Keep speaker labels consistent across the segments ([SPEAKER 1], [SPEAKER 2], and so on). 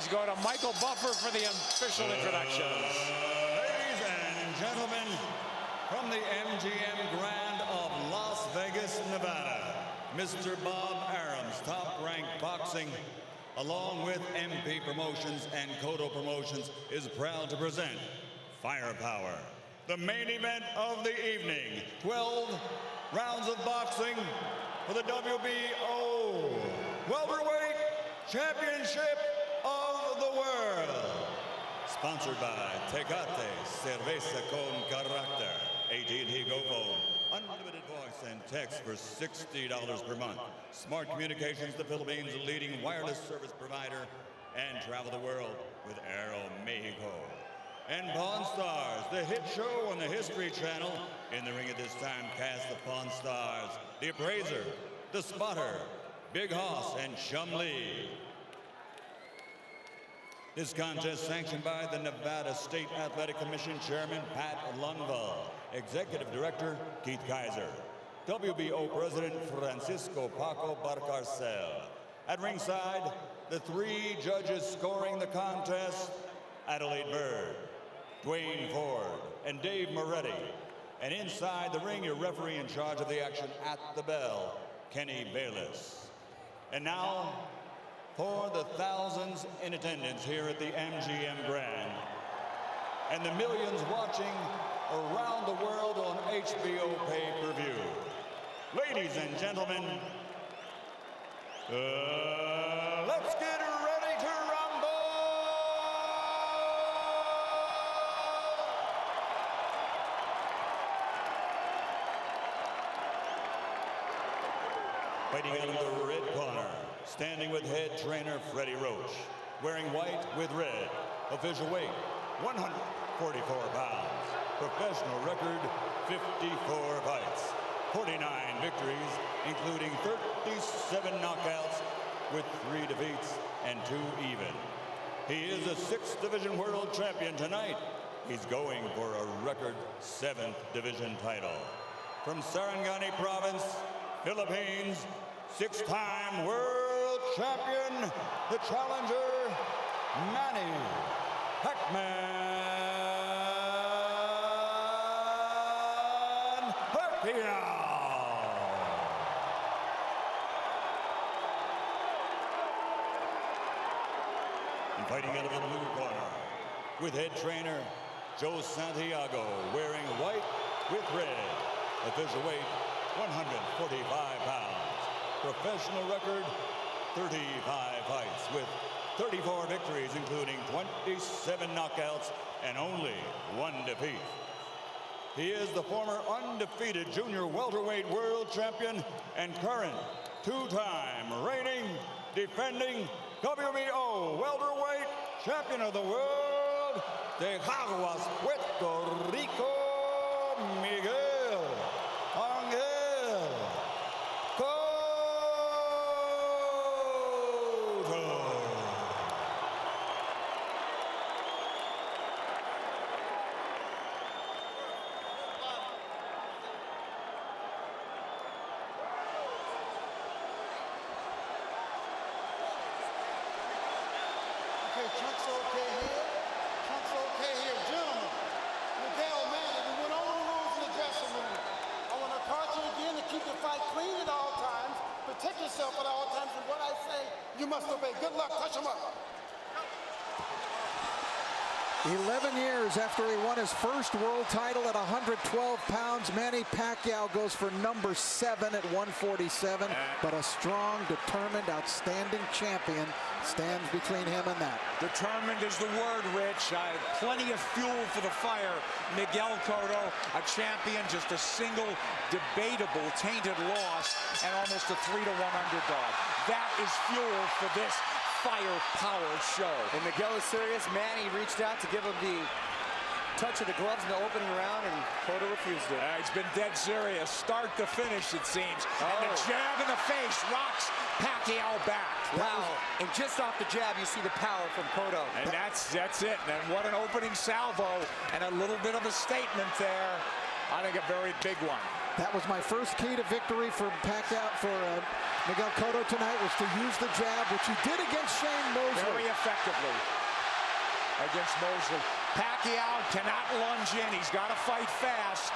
[SPEAKER 1] Let's go to Michael Buffer for the official introductions.
[SPEAKER 2] Ladies and gentlemen, from the MGM Grand of Las Vegas, Nevada, Mr. Bob Arum's Top Rank Boxing, along with MP Promotions and Cotto Promotions, is proud to present Firepower, the main event of the evening. 12 rounds of boxing for the WBO Welterweight Championship of the World. Sponsored by Tecate Cerveza con Carácter. AT&T Go Phone. Unlimited voice and text for $60 per month. Smart Communications, the Philippines' leading wireless service provider. And travel the world with Aero Mexico. And Pawn Stars, the hit show on the History Channel. In the ring at this time, cast the Pawn Stars, the Appraiser, the Spotter, Big Hoss, and Chum Lee. This contest sanctioned by the Nevada State Athletic Commission Chairman Pat Lundvall, Executive Director Keith Kaiser, WBO President Francisco Paco Barcarcel. At ringside, the three judges scoring the contest, Adelaide Bird, Dwayne Ford, and Dave Moretti. And inside the ring, your referee in charge of the action at the bell, Kenny Bayless. And now, for the thousands in attendance here at the MGM Grand and the millions watching around the world on HBO pay-per-view. Ladies and gentlemen, let's get ready to rumble! Fighting out of the red corner, standing with head trainer Freddie Roach, wearing white with red, official weight 144 pounds, professional record 54 fights, 49 victories, including 37 knockouts with 3 defeats and 2 even. He is a 6th division world champion tonight. He's going for a record 7th division title. From Sarangani Province, Philippines, 6-time world champion, the challenger, Manny Pacquiao. And fighting out of the blue corner, with head trainer Joe Santiago, wearing white with red, official weight 145 pounds. Professional record, 35 fights with 34 victories, including 27 knockouts and only 1 defeat. He is the former undefeated junior welterweight world champion and current 2-time reigning, defending WBO welterweight champion of the world, de Caguas, Puerto Rico, Miguel Cotto.
[SPEAKER 3] Chunk's okay here. Chunk's okay here. Gentlemen, Miguel, Manny, we went over the rules in the dressing room. I want to caution you again to keep the fight clean at all times. Protect yourself at all times. And what I say, you must obey. Good luck. Touch him up.
[SPEAKER 4] 11 years after he won his first world title at 112 pounds, Manny Pacquiao goes for number 7 at 147. But a strong, determined, outstanding champion stands between him and that.
[SPEAKER 1] Determined is the word, Rich. Plenty of fuel for the fire. Miguel Cotto, a champion, just a single debatable tainted loss and almost a 3-1 underdog. That is fuel for this firepower show.
[SPEAKER 5] And Miguel is serious. Manny reached out to give him the touch of the gloves in the opening round, and Cotto refused it.
[SPEAKER 1] He's been dead serious, start to finish, it seems. And the jab in the face rocks Pacquiao back.
[SPEAKER 5] Wow. And just off the jab, you see the power from Cotto.
[SPEAKER 1] And that's it. And what an opening salvo, and a little bit of a statement there. I think a very big one.
[SPEAKER 4] That was my first key to victory for Pacquiao, for Miguel Cotto tonight, was to use the jab, which he did against Shane Mosley.
[SPEAKER 1] Very effectively against Mosley. Pacquiao cannot lunge in. He's got to fight fast.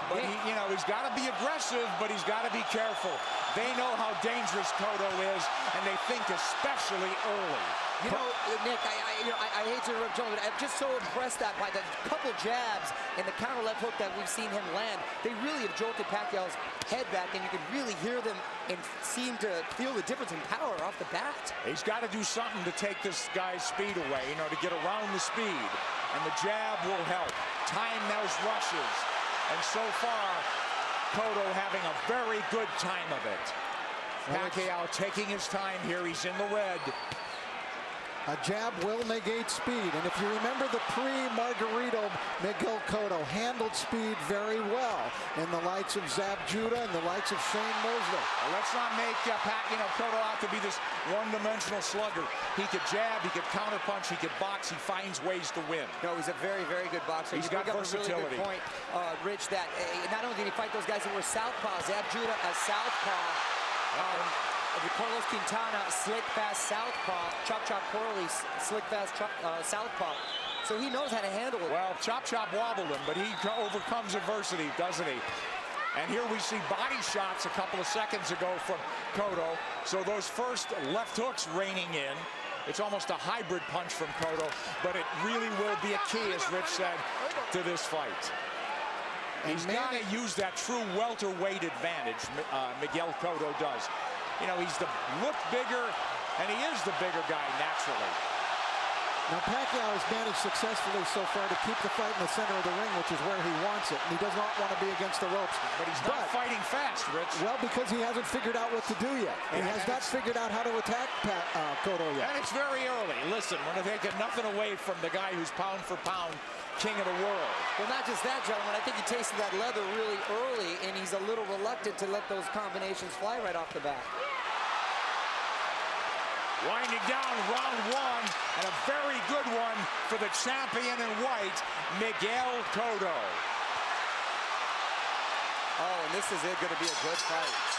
[SPEAKER 1] But he's got to be aggressive, but he's got to be careful. They know how dangerous Cotto is, and they think especially early.
[SPEAKER 5] You know, Nick, I hate to interrupt John, but I'm just so impressed by the couple jabs and the counter left hook that we've seen him land. They really have jolted Pacquiao's head back, and you can really hear them and seem to feel the difference in power off the bat.
[SPEAKER 1] He's got to do something to take this guy's speed away, to get around the speed. And the jab will help. Time those rushes. And so far, Cotto having a very good time of it. Pacquiao taking his time here. He's in the red.
[SPEAKER 4] A jab will negate speed, and if you remember the pre-Margarito, Miguel Cotto handled speed very well in the likes of Zab Judah and the likes of Shane Mosley.
[SPEAKER 1] Well, let's not make Cotto out to be this one-dimensional slugger. He could jab, he could counterpunch, he could box, he finds ways to win.
[SPEAKER 5] No, he's a very, very good boxer.
[SPEAKER 1] He's got versatility.
[SPEAKER 5] A really good point, Rich, that not only did he fight those guys that were southpaw, Zab Judah a southpaw, Carlos Quintana, slick, fast southpaw. Chop Chop Corley, slick, fast southpaw. So he knows how to handle it.
[SPEAKER 1] Well, Chop Chop wobbled him, but he overcomes adversity, doesn't he? And here we see body shots a couple of seconds ago from Cotto. So those first left hooks raining in. It's almost a hybrid punch from Cotto, but it really will be a key, as Rich said, to this fight. He's got to use that true welterweight advantage, Miguel Cotto does. He's look bigger, and he is the bigger guy naturally.
[SPEAKER 4] Now, Pacquiao has managed successfully so far to keep the fight in the center of the ring, which is where he wants it, and he does not want to be against the ropes.
[SPEAKER 1] But he's not fighting fast, Rich.
[SPEAKER 4] Well, because he hasn't figured out what to do yet. He has not figured out how to attack Cotto yet.
[SPEAKER 1] And it's very early. Listen, we're taking nothing away from the guy who's pound for pound king of the world.
[SPEAKER 5] Well, not just that, gentlemen. I think he tasted that leather really early, and he's a little reluctant to let those combinations fly right off the bat.
[SPEAKER 1] Winding down round one, and a very good one for the champion in white, Miguel Cotto.
[SPEAKER 5] Oh, and this is going to be a good fight.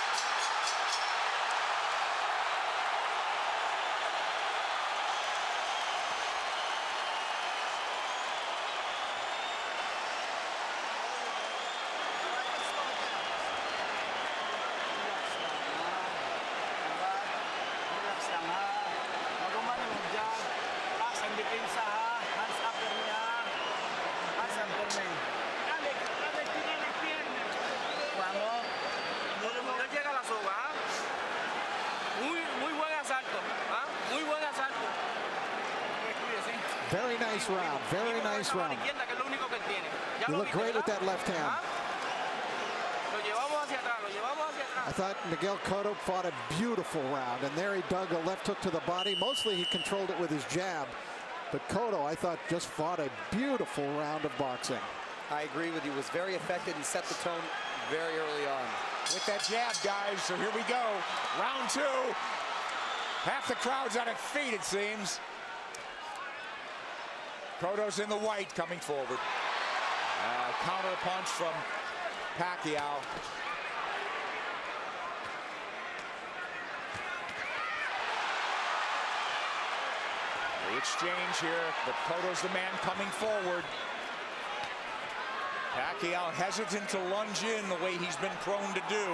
[SPEAKER 4] Very nice round. Very nice round. You look great with that left hand. I thought Miguel Cotto fought a beautiful round, and there he dug a left hook to the body. Mostly he controlled it with his jab. But Cotto, I thought, just fought a beautiful round of boxing.
[SPEAKER 5] I agree with you. Was very effective and set the tone very early on.
[SPEAKER 1] With that jab, guys. So here we go. Round two. Half the crowd's on its feet, it seems. Cotto's in the white, coming forward. Counter punch from Pacquiao. The exchange here, but Cotto's the man coming forward. Pacquiao hesitant to lunge in the way he's been prone to do.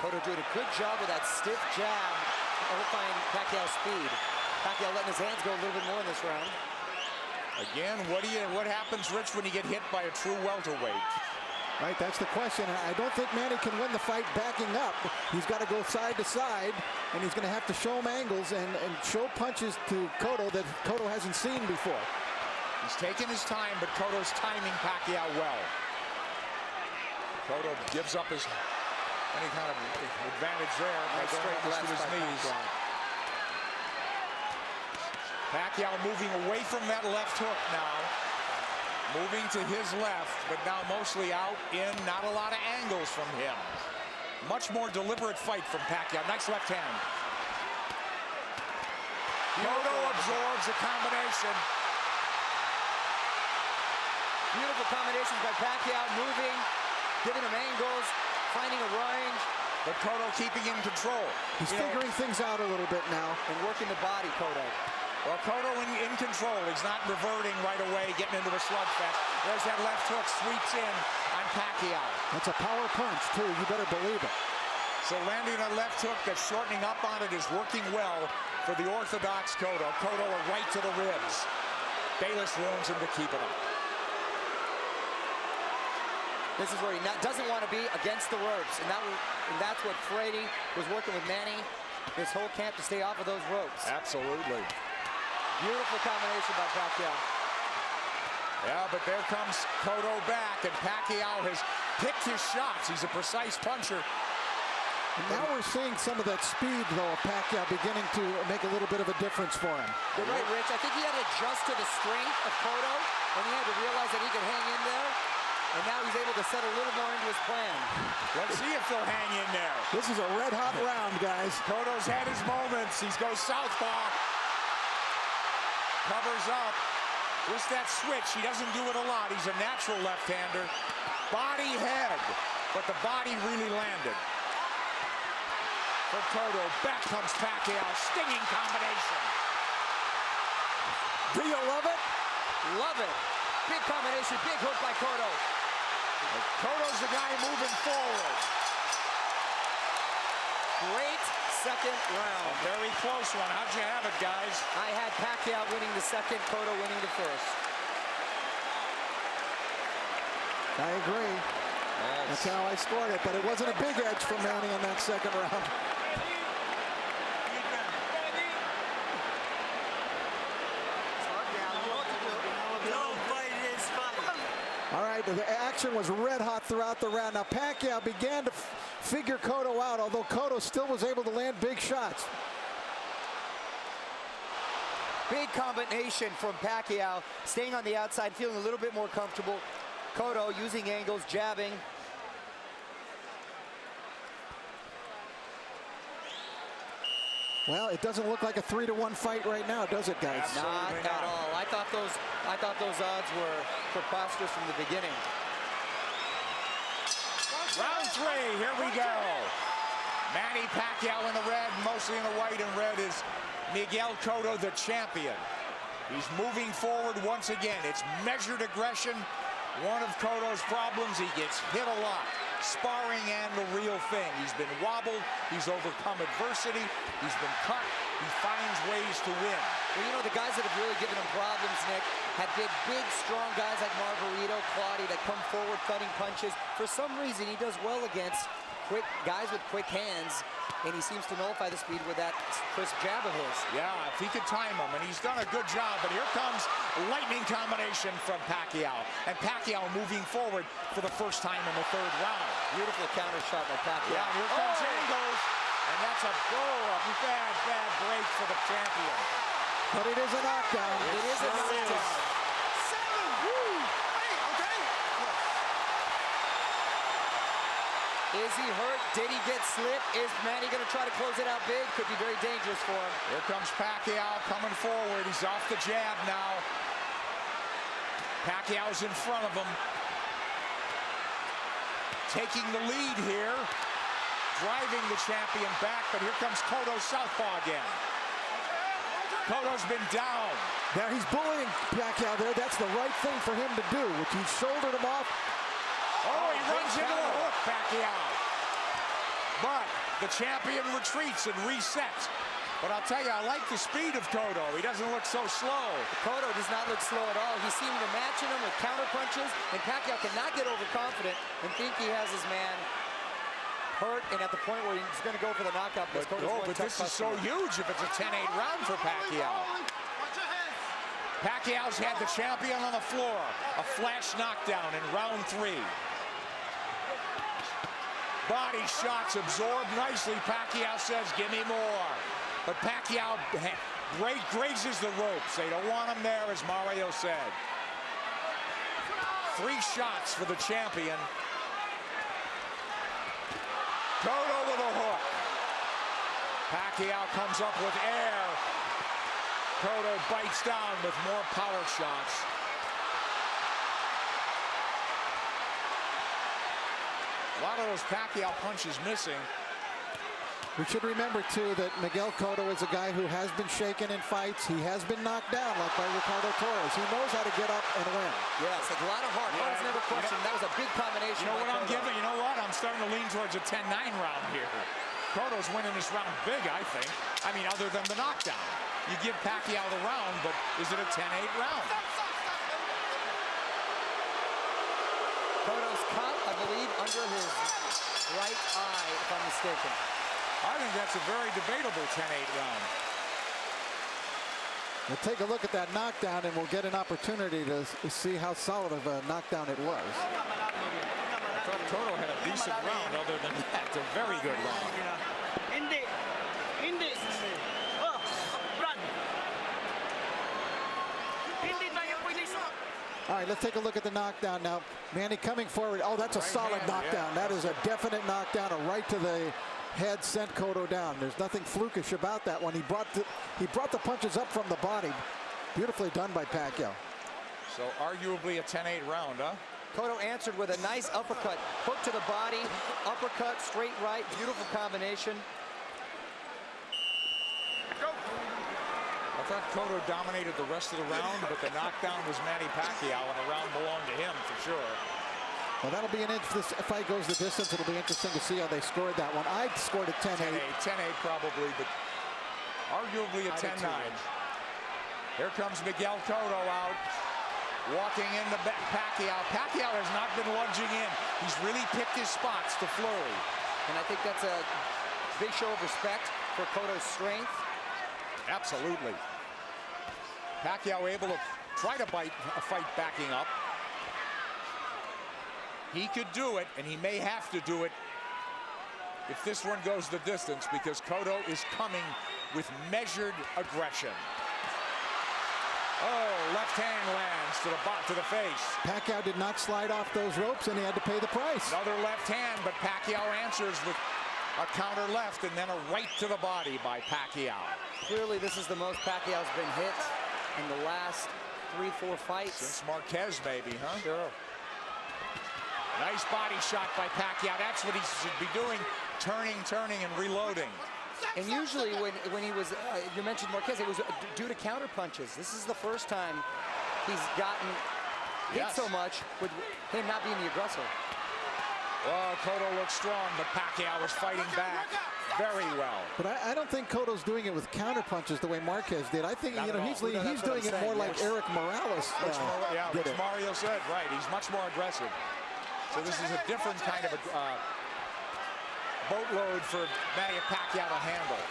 [SPEAKER 5] Cotto doing a good job with that stiff jab, overflying Pacquiao's speed. Pacquiao letting his hands go a little bit more in this round.
[SPEAKER 1] Again, what happens, Rich, when you get hit by a true welterweight?
[SPEAKER 4] Right, that's the question. I don't think Manny can win the fight backing up. He's got to go side to side, and he's going to have to show him angles and show punches to Cotto that Cotto hasn't seen before.
[SPEAKER 1] He's taking his time, but Cotto's timing Pacquiao well. Cotto gives up any kind of advantage there by straight left to his knees. Pacquiao moving away from that left hook now. Moving to his left, but now mostly out in, not a lot of angles from him. Much more deliberate fight from Pacquiao. Nice left hand. Cotto absorbs a combination.
[SPEAKER 5] Beautiful combinations by Pacquiao, moving, giving him angles, finding a range.
[SPEAKER 1] But Cotto keeping in control.
[SPEAKER 4] He's figuring things out a little bit now.
[SPEAKER 5] And working the body, Cotto.
[SPEAKER 1] Well, Cotto in control. He's not reverting right away, getting into a slugfest. There's that left hook, sweeps in on Pacquiao.
[SPEAKER 4] That's a power punch, too. You better believe it.
[SPEAKER 1] So landing a left hook that's shortening up on it is working well for the orthodox Cotto. Cotto a right to the ribs. Bayless warns him to keep it up.
[SPEAKER 5] This is where he doesn't want to be against the ropes. And that's what Frady was working with Manny his whole camp to stay off of those ropes.
[SPEAKER 1] Absolutely.
[SPEAKER 5] Beautiful combination by Pacquiao.
[SPEAKER 1] Yeah, but there comes Cotto back, and Pacquiao has picked his shots. He's a precise puncher.
[SPEAKER 4] And now we're seeing some of that speed, though, of Pacquiao beginning to make a little bit of a difference for him.
[SPEAKER 5] You're right, Rich. I think he had to adjust to the strength of Cotto, and he had to realize that he could hang in there. And now he's able to set a little more into his plan.
[SPEAKER 1] Let's see if they'll hang in there.
[SPEAKER 4] This is a red-hot round, guys.
[SPEAKER 1] Cotto's had his moments. He goes southpaw. Covers up. Just that switch. He doesn't do it a lot. He's a natural left-hander. Body head. But the body really landed. For Cotto. Back comes Pacquiao. Stinging combination.
[SPEAKER 4] Do you love it?
[SPEAKER 5] Love it. Big combination. Big hook by Cotto.
[SPEAKER 1] Cotto's the guy moving forward.
[SPEAKER 5] Great second round.
[SPEAKER 1] A very close one. How'd you have it, guys?
[SPEAKER 5] I had Pacquiao winning the second, Cotto winning the first.
[SPEAKER 4] I agree. That's how I scored it, but it wasn't a big edge for Manny in that second round. All right, the action was red hot throughout the round. Now Pacquiao began to figure Cotto out, although Cotto still was able to land big shots.
[SPEAKER 5] Big combination from Pacquiao, staying on the outside, feeling a little bit more comfortable. Cotto using angles, jabbing.
[SPEAKER 4] Well, it doesn't look like a 3-1 fight right now, does it, guys?
[SPEAKER 5] Not at all. I thought those odds were preposterous from the beginning.
[SPEAKER 1] Round 3, here we go. Manny Pacquiao in the red, mostly in the white, and red is Miguel Cotto, the champion. He's moving forward once again. It's measured aggression. One of Cotto's problems, he gets hit a lot. Sparring and the real thing. He's been wobbled. He's overcome adversity. He's been cut. He finds ways to win.
[SPEAKER 5] Well, you know, the guys that have really given him problems, Nick, have been big, strong guys like Margarito, Claudio, that come forward cutting punches. For some reason, he does well against quick guys with quick hands, and he seems to nullify the speed with that crisp jab of his.
[SPEAKER 1] Yeah, if he could time him, and he's done a good job, but here comes lightning combination from Pacquiao, and Pacquiao moving forward for the first time in the third round.
[SPEAKER 5] Beautiful counter shot by Pacquiao.
[SPEAKER 1] Yeah, here comes angles, and that's a bad break for the champion.
[SPEAKER 4] But it is a knockdown.
[SPEAKER 5] It is a knockdown. Is he hurt? Did he get slipped? Is Manny going to try to close it out big? Could be very dangerous for him.
[SPEAKER 1] Here comes Pacquiao coming forward. He's off the jab now. Pacquiao's in front of him. Taking the lead here. Driving the champion back, but here comes Cotto southpaw again. Cotto's been down.
[SPEAKER 4] Now he's bullying Pacquiao there. That's the right thing for him to do, which he shouldered him off.
[SPEAKER 1] Oh, he runs into a hook, Pacquiao. But the champion retreats and resets. But I'll tell you, I like the speed of Cotto. He doesn't look so slow.
[SPEAKER 5] Cotto does not look slow at all. He seemed to matching him with counter punches, and Pacquiao cannot get overconfident and think he has his man hurt and at the point where he's going to go for the knockout.
[SPEAKER 1] But this is so huge if it's a 10-8 round for Pacquiao. Pacquiao's had the champion on the floor. A flash knockdown in round 3. Body shots absorbed nicely. Pacquiao says, give me more. But Pacquiao grazes the ropes. They don't want him there, as Mario said. 3 shots for the champion. Cotto with a hook. Pacquiao comes up with air. Cotto bites down with more power shots. A lot of those Pacquiao punches missing.
[SPEAKER 4] We should remember, too, that Miguel Cotto is a guy who has been shaken in fights. He has been knocked down, like by Ricardo Torres. He knows how to get up and win.
[SPEAKER 5] Yes, a lot of heart. Heart is never questioned. That was a big combination.
[SPEAKER 1] You know what I'm giving? You know what? I'm starting to lean towards a 10-9 round here. Cotto's winning this round big, I think. I mean, other than the knockdown. You give Pacquiao the round, but is it a 10-8 round?
[SPEAKER 5] Cotto's cut, I believe, under his right eye, if I'm mistaken.
[SPEAKER 1] I think that's a very debatable 10-8 round.
[SPEAKER 4] We'll take a look at that knockdown, and we'll get an opportunity to see how solid of a knockdown it was.
[SPEAKER 1] I thought Cotto had a decent round. Other than that, a very good round.
[SPEAKER 4] All right, let's take a look at the knockdown now. Manny coming forward. Oh, that's a solid knockdown. That is a definite knockdown, a right to the head, sent Cotto down. There's nothing flukish about that one. He brought the punches up from the body. Beautifully done by Pacquiao.
[SPEAKER 1] So arguably a 10-8 round, huh?
[SPEAKER 5] Cotto answered with a nice uppercut. Hook to the body, uppercut, straight right, beautiful combination.
[SPEAKER 1] I thought Cotto dominated the rest of the round, but the knockdown was Manny Pacquiao, and the round belonged to him for sure.
[SPEAKER 4] Well, that'll be if this fight goes the distance, it'll be interesting to see how they scored that one. I scored a 10-8.
[SPEAKER 1] 10-8 probably, but arguably a 10-9. Here comes Miguel Cotto out, walking into Pacquiao. Pacquiao has not been lunging in. He's really picked his spots to flurry.
[SPEAKER 5] And I think that's a big show of respect for Cotto's strength.
[SPEAKER 1] Absolutely. Pacquiao able to try to fight backing up. He could do it, and he may have to do it if this one goes the distance, because Cotto is coming with measured aggression. Oh, left hand lands to the face.
[SPEAKER 4] Pacquiao did not slide off those ropes, and he had to pay the price.
[SPEAKER 1] Another left hand, but Pacquiao answers with a counter left and then a right to the body by Pacquiao.
[SPEAKER 5] Clearly, this is the most Pacquiao's been hit in the last 3-4 fights.
[SPEAKER 1] Since Marquez, maybe, huh?
[SPEAKER 5] Sure.
[SPEAKER 1] Nice body shot by Pacquiao. That's what he should be doing, turning, and reloading.
[SPEAKER 5] And usually when he was, you mentioned Marquez, it was due to counter punches. This is the first time he's gotten hit so much with him not being the aggressor.
[SPEAKER 1] Well, Cotto looks strong, but Pacquiao is fighting back very well.
[SPEAKER 4] But I don't think Cotto's doing it with counter punches the way Marquez did. I think he's doing it more like Eric Morales did it.
[SPEAKER 1] Mario said, right. He's much more aggressive. So this is a different kind of boatload for Manny Pacquiao to handle.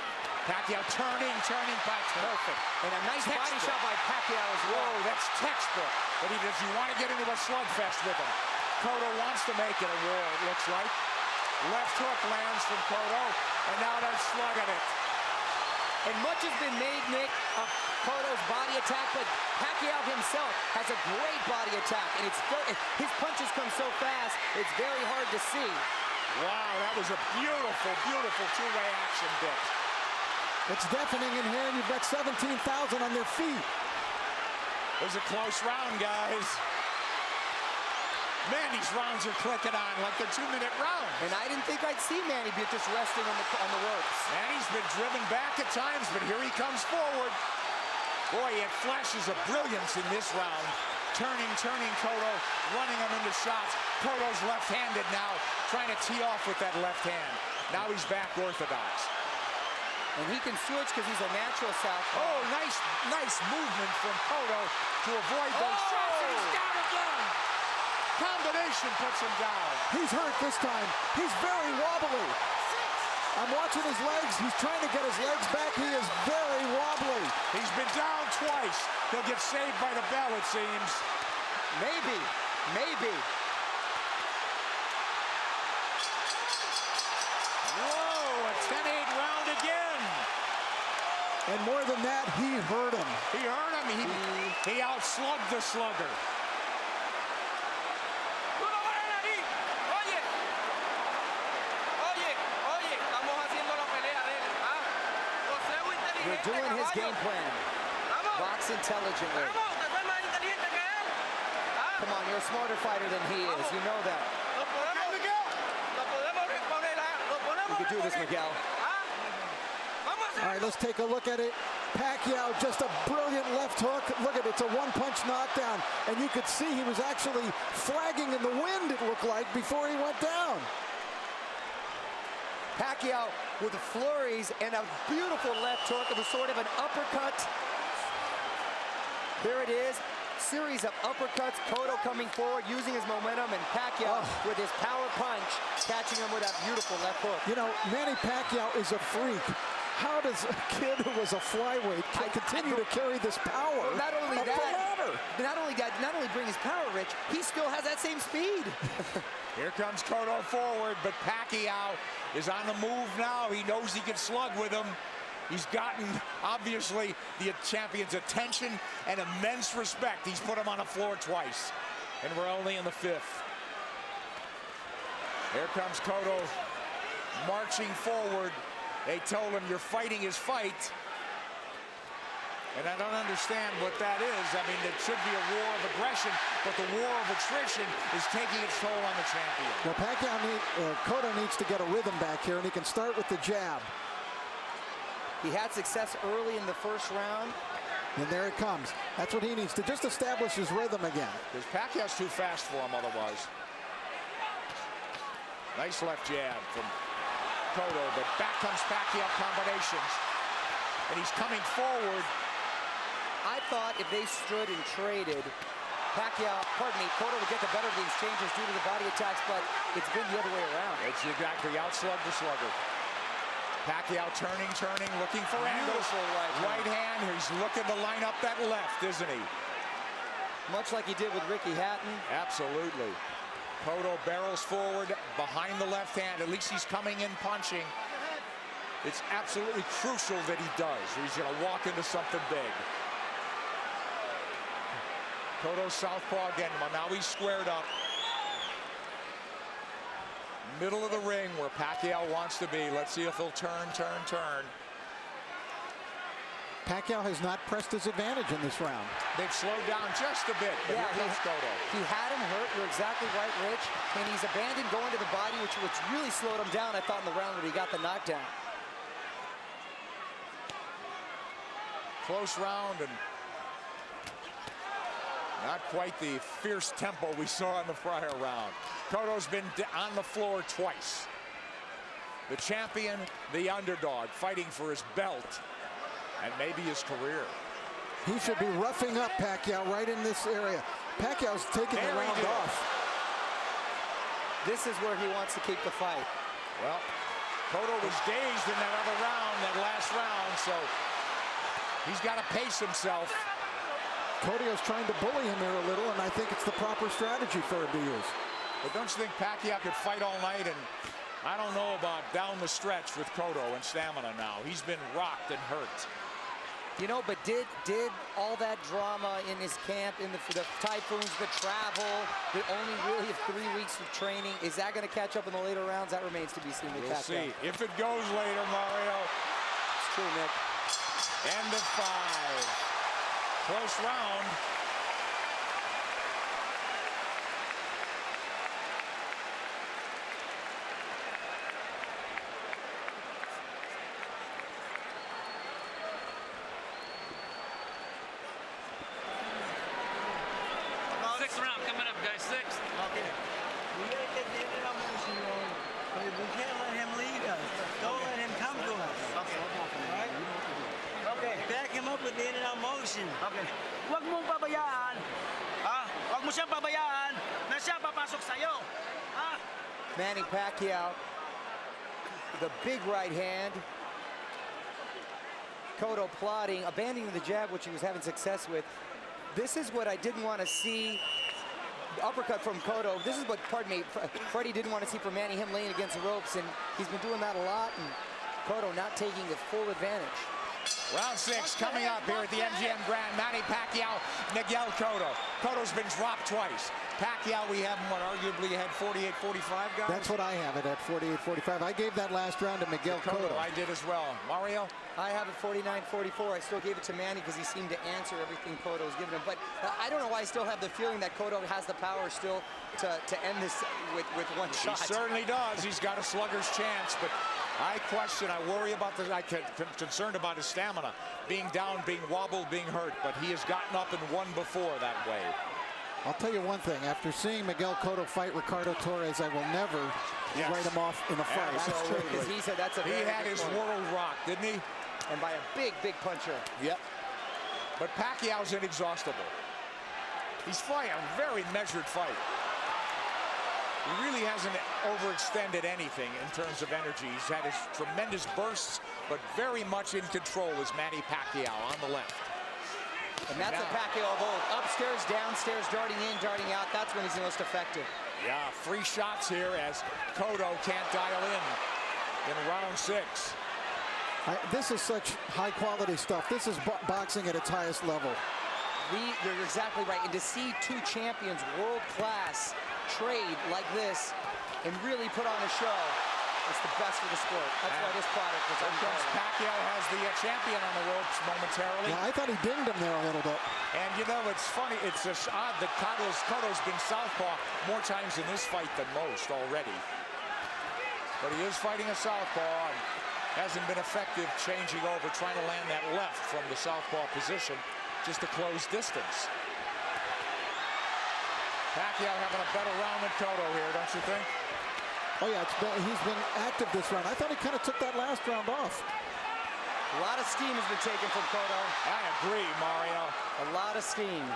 [SPEAKER 1] Pacquiao turning, perfect.
[SPEAKER 5] And a nice body shot by Pacquiao as well.
[SPEAKER 1] Whoa, that's textbook. But if you want to get into a slugfest with him, Cotto wants to make it a war, it looks like. Left hook lands from Cotto, and now they're slugging it.
[SPEAKER 5] And much has been made, Nick, of Cotto's body attack, but Pacquiao himself has a great body attack, and his punches come so fast, it's very hard to see.
[SPEAKER 1] Wow, that was a beautiful, beautiful two-way action bit.
[SPEAKER 4] It's deafening in here, and you've got 17,000 on their feet.
[SPEAKER 1] It was a close round, guys. Man, these rounds are clicking on like they're 2-minute rounds.
[SPEAKER 5] And I didn't think I'd see Manny be just resting on the ropes.
[SPEAKER 1] Manny's been driven back at times, but here he comes forward. Boy, he had flashes of brilliance in this round. Turning Cotto, running him into shots. Cotto's left-handed now, trying to tee off with that left hand. Now he's back orthodox.
[SPEAKER 5] And he can switch because he's a natural southpaw.
[SPEAKER 1] Oh, nice movement from Cotto to avoid those shots. And he's down again. Combination puts him down.
[SPEAKER 4] He's hurt this time. He's very wobbly. I'm watching his legs. He's trying to get his legs back. He is very wobbly.
[SPEAKER 1] He's been down twice. He'll get saved by the bell, it seems.
[SPEAKER 5] Maybe.
[SPEAKER 1] Whoa, a 10-8 round again.
[SPEAKER 4] And more than that, he hurt him.
[SPEAKER 1] He outslugged the slugger.
[SPEAKER 5] We're doing his game plan. Box intelligently. Come on, you're a smarter fighter than he is. You know that. could do this, Miguel.
[SPEAKER 4] All right, let's take a look at it. Pacquiao, just a brilliant left hook. Look at it, it's a one-punch knockdown. And you could see he was actually flagging in the wind, it looked like, before he went down.
[SPEAKER 5] Pacquiao with the flurries and a beautiful left hook. It was sort of an uppercut. There it is. Series of uppercuts. Cotto coming forward, using his momentum, and Pacquiao with his power punch, catching him with that beautiful left hook.
[SPEAKER 4] You know, Manny Pacquiao is a freak. How does a kid who was a flyweight continue to carry this power?
[SPEAKER 5] Well, not only bring his power, Rich, he still has that same speed.
[SPEAKER 1] Here comes Cotto forward, but Pacquiao is on the move now. He knows he can slug with him. He's gotten, obviously, the champion's attention and immense respect. He's put him on the floor twice, and we're only in the 5th. Here comes Cotto marching forward. They told him, you're fighting his fight. And I don't understand what that is. I mean, it should be a war of aggression, but the war of attrition is taking its toll on the champion.
[SPEAKER 4] Well, Cotto needs to get a rhythm back here, and he can start with the jab.
[SPEAKER 5] He had success early in the first round.
[SPEAKER 4] And there it comes. That's what he needs to just establish his rhythm again.
[SPEAKER 1] Because Pacquiao's too fast for him otherwise. Nice left jab from Cotto, but back comes Pacquiao combinations. And he's coming forward.
[SPEAKER 5] I thought if they stood and traded, Cotto would get the better of the exchanges due to the body attacks, but it's been the other way around.
[SPEAKER 1] It's exactly outslug the slugger. Pacquiao turning, looking for angles. Right hand. He's looking to line up that left, isn't he?
[SPEAKER 5] Much like he did with Ricky Hatton.
[SPEAKER 1] Absolutely. Cotto barrels forward behind the left hand. At least he's coming in punching. It's absolutely crucial that he does. He's going to walk into something big. Cotto southpaw again. Well, now he's squared up. Middle of the ring where Pacquiao wants to be. Let's see if he'll turn.
[SPEAKER 4] Pacquiao has not pressed his advantage in this round.
[SPEAKER 1] They've slowed down just a bit, but here comes Cotto.
[SPEAKER 5] He had him hurt. You're exactly right, Rich. And he's abandoned going to the body, which really slowed him down, I thought, in the round when he got the knockdown.
[SPEAKER 1] Close round and not quite the fierce tempo we saw in the prior round. Cotto's been on the floor twice. The champion, the underdog, fighting for his belt and maybe his career.
[SPEAKER 4] He should be roughing up Pacquiao right in this area. Pacquiao's taking the round off.
[SPEAKER 5] This is where he wants to keep the fight.
[SPEAKER 1] Well, Cotto was dazed in that other round, that last round, so he's got to pace himself.
[SPEAKER 4] Cotto's trying to bully him here a little, and I think it's the proper strategy for him to use.
[SPEAKER 1] But don't you think Pacquiao could fight all night? And I don't know about down the stretch with Cotto and stamina now. He's been rocked and hurt.
[SPEAKER 5] You know, but did all that drama in his camp, in the typhoons, the travel, the only really 3 weeks of training, is that going to catch up in the later rounds? That remains to be seen with Pacquiao.
[SPEAKER 1] We'll see. If it goes later, Mario.
[SPEAKER 5] It's true, Nick.
[SPEAKER 1] End of 5. Close round.
[SPEAKER 6] Sixth round coming up, guys. Sixth.
[SPEAKER 7] Okay. We gotta get the end of the motion going. We can't let him lead us. Don't let him come to us.
[SPEAKER 6] Okay.
[SPEAKER 7] Right? Okay. Back him up with the end of the motion.
[SPEAKER 6] Okay. Huwag mong pabayaan. Ha? Huwag mo siyang pabayaan na siya papasok sa'yo. Ha?
[SPEAKER 5] Manny Pacquiao, the big right hand. Cotto plotting, abandoning the jab, which he was having success with. This is what I didn't want to see. The uppercut from Cotto. This is what, pardon me, Freddie didn't want to see from Manny, him laying against the ropes, and he's been doing that a lot, and Cotto not taking the full advantage.
[SPEAKER 1] Round 6 coming up here at the MGM Grand. Manny Pacquiao, Miguel Cotto. Cotto's been dropped twice. Pacquiao, we have him, what, arguably had 48-45, guys?
[SPEAKER 4] That's what I have it at, 48-45. I gave that last round to Miguel Cotto.
[SPEAKER 1] I did as well. Mario?
[SPEAKER 5] I have it 49-44. I still gave it to Manny because he seemed to answer everything Cotto was giving him. But I don't know why I still have the feeling that Cotto has the power still to end this with one shot.
[SPEAKER 1] He certainly does. He's got a slugger's chance, but I worry about concerned about his stamina, being down, being wobbled, being hurt, but he has gotten up and won before that way.
[SPEAKER 4] I'll tell you one thing, after seeing Miguel Cotto fight Ricardo Torres, I will never write him off in a fight.
[SPEAKER 5] That's true, because he said that's a
[SPEAKER 1] He had his world rocked, didn't he?
[SPEAKER 5] And by a big, big puncher.
[SPEAKER 1] Yep. But Pacquiao's inexhaustible. He's fighting a very measured fight. He really hasn't overextended anything in terms of energy. He's had his tremendous bursts, but very much in control is Manny Pacquiao on the left.
[SPEAKER 5] And that's a Pacquiao of old. Upstairs, downstairs, darting in, darting out. That's when he's the most effective.
[SPEAKER 1] Yeah, 3 shots here as Cotto can't dial in round 6.
[SPEAKER 4] This is such high-quality stuff. This is boxing at its highest level.
[SPEAKER 5] You're exactly right. And to see 2 champions, world-class, trade like this and really put on a show, it's the best for the sport. That's why this product is unbelievable.
[SPEAKER 1] Pacquiao has the champion on the ropes momentarily.
[SPEAKER 4] Yeah, I thought he dinged him there a little bit.
[SPEAKER 1] And you know, it's funny, it's just odd that Cotto's been southpaw more times in this fight than most already. But he is fighting a southpaw and hasn't been effective changing over, trying to land that left from the southpaw position just to close distance. Pacquiao having a better round than Cotto here, don't you think?
[SPEAKER 4] Oh yeah, he's been active this round. I thought he kind of took that last round off.
[SPEAKER 5] A lot of steam has been taken from Cotto.
[SPEAKER 1] I agree, Mario.
[SPEAKER 5] A lot of steam.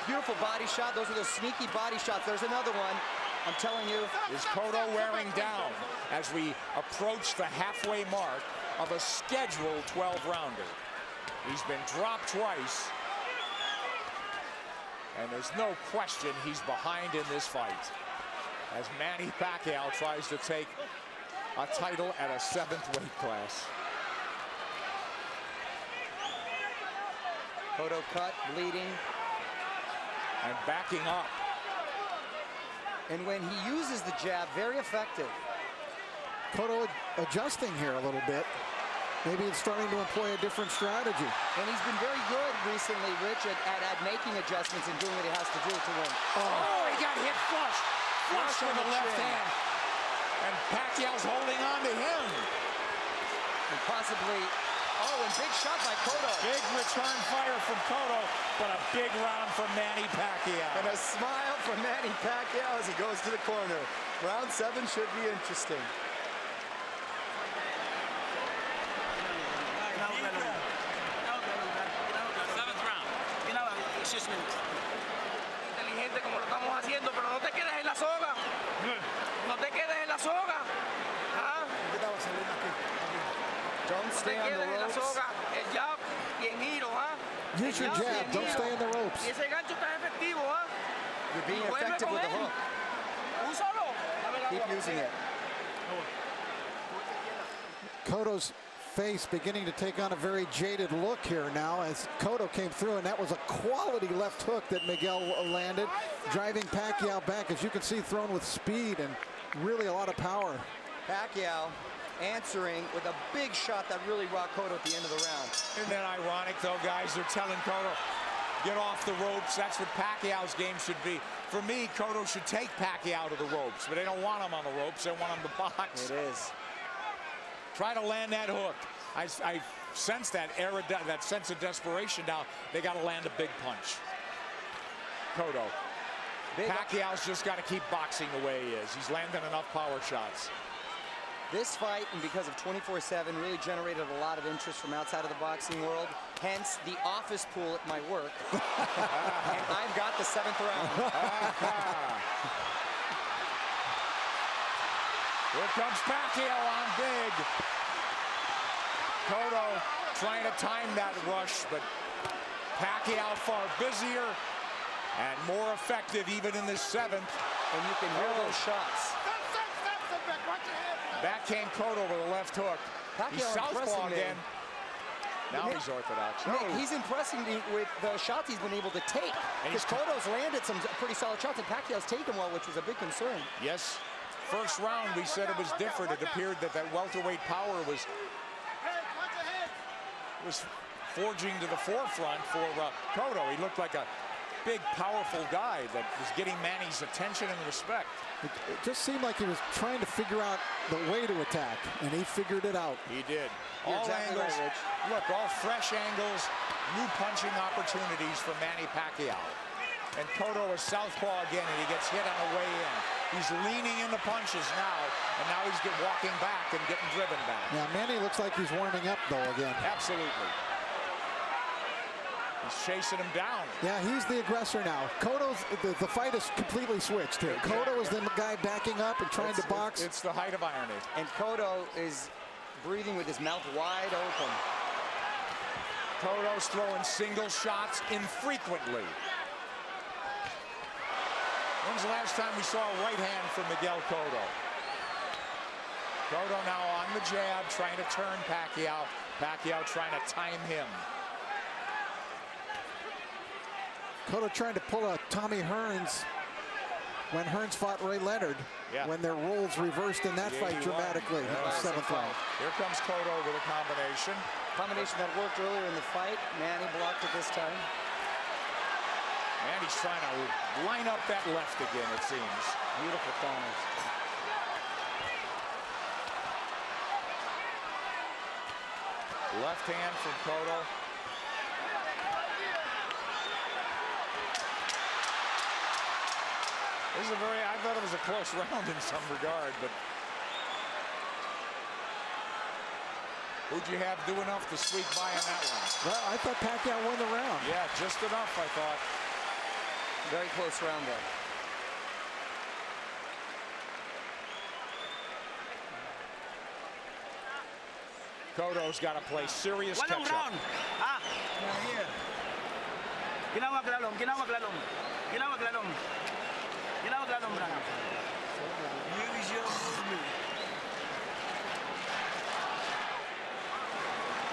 [SPEAKER 5] Beautiful body shot. Those are those sneaky body shots. There's another one. I'm telling you.
[SPEAKER 1] Is Cotto wearing down as we approach the halfway mark of a scheduled 12-rounder? He's been dropped twice. And there's no question he's behind in this fight, as Manny Pacquiao tries to take a title at a 7th weight class.
[SPEAKER 5] Cotto cut, bleeding.
[SPEAKER 1] And backing up.
[SPEAKER 5] And when he uses the jab, very effective.
[SPEAKER 4] Cotto adjusting here a little bit. Maybe it's starting to employ a different strategy.
[SPEAKER 5] And he's been very good recently, Rich, at making adjustments and doing what he has to do to win.
[SPEAKER 1] Oh, he got hit flush. Flush with the left hand. And Pacquiao's holding on to him.
[SPEAKER 5] And possibly, and big shot by Cotto.
[SPEAKER 1] Big return fire from Cotto, but a big round from Manny Pacquiao.
[SPEAKER 5] And a smile from Manny Pacquiao as he goes to the corner. Round 7 should be interesting.
[SPEAKER 6] Inteligente como lo estamos haciendo, pero no te quedes en la soga. No te quedes en la soga. ¿Ah?
[SPEAKER 5] Don't stay on the ropes.
[SPEAKER 6] El jab y en giro, ¿ah?
[SPEAKER 4] Use your jab. Don't stay in the ropes.
[SPEAKER 6] Y ese gancho está efectivo, ¿ah?
[SPEAKER 5] You're being effective with the hook.
[SPEAKER 6] Úsalo.
[SPEAKER 5] Keep using it.
[SPEAKER 4] Cotto's face beginning to take on a very jaded look here now as Cotto came through, and that was a quality left hook that Miguel landed, driving Pacquiao back, as you can see, thrown with speed and really a lot of power.
[SPEAKER 5] Pacquiao answering with a big shot that really rocked Cotto at the end of the round.
[SPEAKER 1] Isn't that ironic, though, guys? They're telling Cotto, get off the ropes. That's what Pacquiao's game should be. For me, Cotto should take Pacquiao to the ropes, but they don't want him on the ropes. They want him to box.
[SPEAKER 5] It is.
[SPEAKER 1] Try to land that hook. I sense that that sense of desperation now. They got to land a big punch. Cotto. Pacquiao's just got to keep boxing the way he is. He's landing enough power shots.
[SPEAKER 5] This fight, and because of 24/7, really generated a lot of interest from outside of the boxing world. Hence, the office pool at my work. And I've got the 7th round.
[SPEAKER 1] Here comes Pacquiao on big. Cotto trying to time that rush, but Pacquiao far busier and more effective even in this 7th.
[SPEAKER 5] And you can hear those shots.
[SPEAKER 1] Back came Cotto with a left hook. He's southpaw again. Now he's orthodox.
[SPEAKER 5] Nick, he's impressing me with the shots he's been able to take. Because Cotto's landed some pretty solid shots, and Pacquiao's taken well, which was a big concern.
[SPEAKER 1] Yes. First round, we said it was different. It appeared that welterweight power was forging to the forefront for Cotto. He looked like a big, powerful guy that was getting Manny's attention and respect.
[SPEAKER 4] It just seemed like he was trying to figure out the way to attack, and he figured it out.
[SPEAKER 1] He did.
[SPEAKER 5] You're
[SPEAKER 1] All
[SPEAKER 5] exactly
[SPEAKER 1] angles.
[SPEAKER 5] right, Rich.
[SPEAKER 1] Look, all fresh angles, new punching opportunities for Manny Pacquiao. And Cotto is southpaw again, and he gets hit on the way in. He's leaning into punches now, and now he's walking back and getting driven back.
[SPEAKER 4] Yeah, Manny looks like he's warming up, though, again.
[SPEAKER 1] Absolutely. He's chasing him down.
[SPEAKER 4] Yeah, he's the aggressor now. Cotto's, the fight is completely switched here. Cotto is the guy backing up and trying to box.
[SPEAKER 1] It's the height of irony.
[SPEAKER 5] And Cotto is breathing with his mouth wide open.
[SPEAKER 1] Cotto's throwing single shots infrequently. When's the last time we saw a right hand from Miguel Cotto? Cotto now on the jab, trying to turn Pacquiao. Pacquiao trying to time him.
[SPEAKER 4] Cotto trying to pull a Tommy Hearns when Hearns fought Ray Leonard, when their roles reversed in that fight dramatically in the 7th round.
[SPEAKER 1] Here comes Cotto with a combination.
[SPEAKER 5] Combination that worked earlier in the fight. Manny blocked it this time.
[SPEAKER 1] Manny's trying to line up that left again, it seems.
[SPEAKER 5] Beautiful corners.
[SPEAKER 1] Left hand from Cotto. This is I thought it was a close round in some regard, but who'd you have do enough to sweep by on that one?
[SPEAKER 4] Well, I thought Pacquiao won the round.
[SPEAKER 1] Yeah, just enough, I thought.
[SPEAKER 5] Very close round there.
[SPEAKER 1] Cotto's got to play serious
[SPEAKER 6] Walang
[SPEAKER 1] catch-up.
[SPEAKER 6] round. Ah, ginawag lalong, ginawag lalong. Ginawag lalong. Ginawag lalong round.
[SPEAKER 7] Use your movement.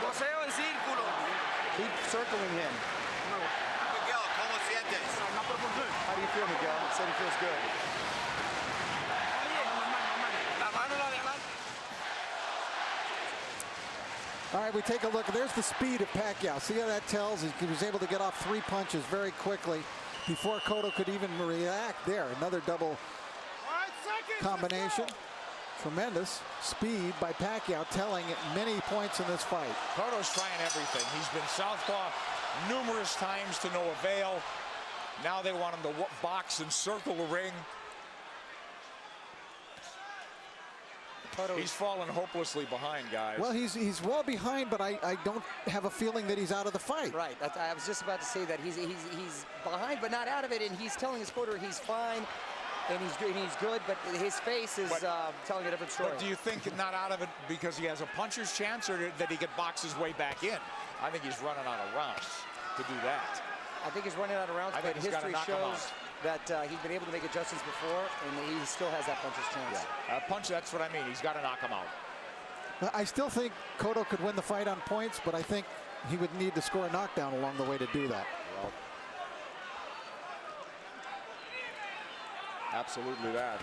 [SPEAKER 6] Boseo en círculo.
[SPEAKER 5] Keep circling him.
[SPEAKER 8] Miguel, ¿cómo sientes?
[SPEAKER 5] How do you feel, Miguel? He said he feels good.
[SPEAKER 4] All right, we take a look. There's the speed of Pacquiao. See how that tells? He was able to get off 3 punches very quickly before Cotto could even react. There, another double combination. Tremendous speed by Pacquiao, telling many points in this fight.
[SPEAKER 1] Cotto's trying everything. He's been southpaw numerous times to no avail. Now they want him to box and circle the ring. He's fallen hopelessly behind, guys.
[SPEAKER 4] Well, he's well behind, but I don't have a feeling that he's out of the fight.
[SPEAKER 5] Right. I was just about to say that he's behind, but not out of it, and he's telling his quarter he's fine, and he's good, but his face is telling a different story.
[SPEAKER 1] But do you think not out of it because he has a puncher's chance, or that he could box his way back in? I think he's running out of rounds to do that.
[SPEAKER 5] I think he's running out of rounds, but history shows that he's been able to make adjustments before, and he still has that puncher's chance.
[SPEAKER 1] Yeah. Punch, that's what I mean. He's got to knock him out.
[SPEAKER 4] I still think Cotto could win the fight on points, but I think he would need to score a knockdown along the way to do that.
[SPEAKER 1] Well, absolutely that.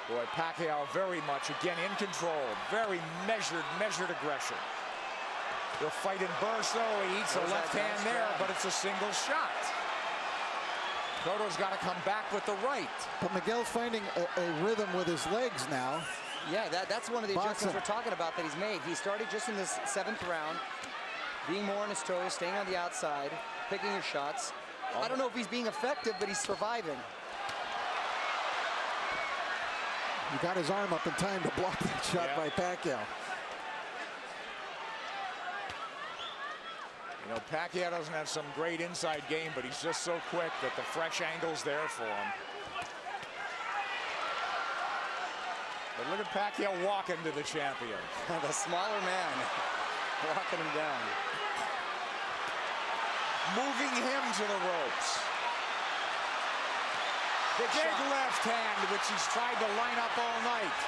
[SPEAKER 1] Boy, Pacquiao very much, again, in control. Very measured aggression. He'll fight in bursts, though. He eats a left hand there, but it's a single shot. Cotto's got to come back with the right.
[SPEAKER 4] But Miguel's finding a rhythm with his legs now.
[SPEAKER 5] Yeah, that's one of the adjustments we're talking about that he's made. He started just in this 7th round, being more on his toes, staying on the outside, picking his shots. I don't know if he's being effective, but he's surviving.
[SPEAKER 4] He got his arm up in time to block that shot by Pacquiao.
[SPEAKER 1] You know, Pacquiao doesn't have some great inside game, but he's just so quick that the fresh angle's there for him. But look at Pacquiao walking to the champion.
[SPEAKER 5] The smaller man walking him down.
[SPEAKER 1] Moving him to the ropes. Big left hand, which he's tried to line up all night.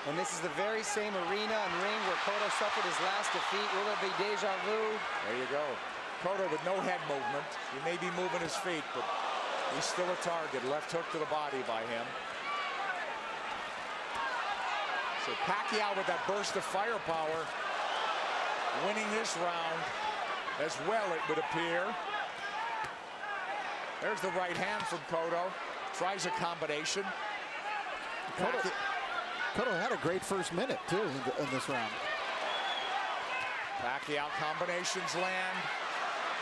[SPEAKER 5] And this is the very same arena and ring where Cotto suffered his last defeat. Will there be deja vu?
[SPEAKER 1] There you go. Cotto with no head movement. He may be moving his feet, but he's still a target. Left hook to the body by him. So Pacquiao with that burst of firepower, winning this round as well, it would appear. There's the right hand from Cotto. Tries a combination.
[SPEAKER 4] Cotto had a great first minute, too, in this round.
[SPEAKER 1] Pacquiao combinations land.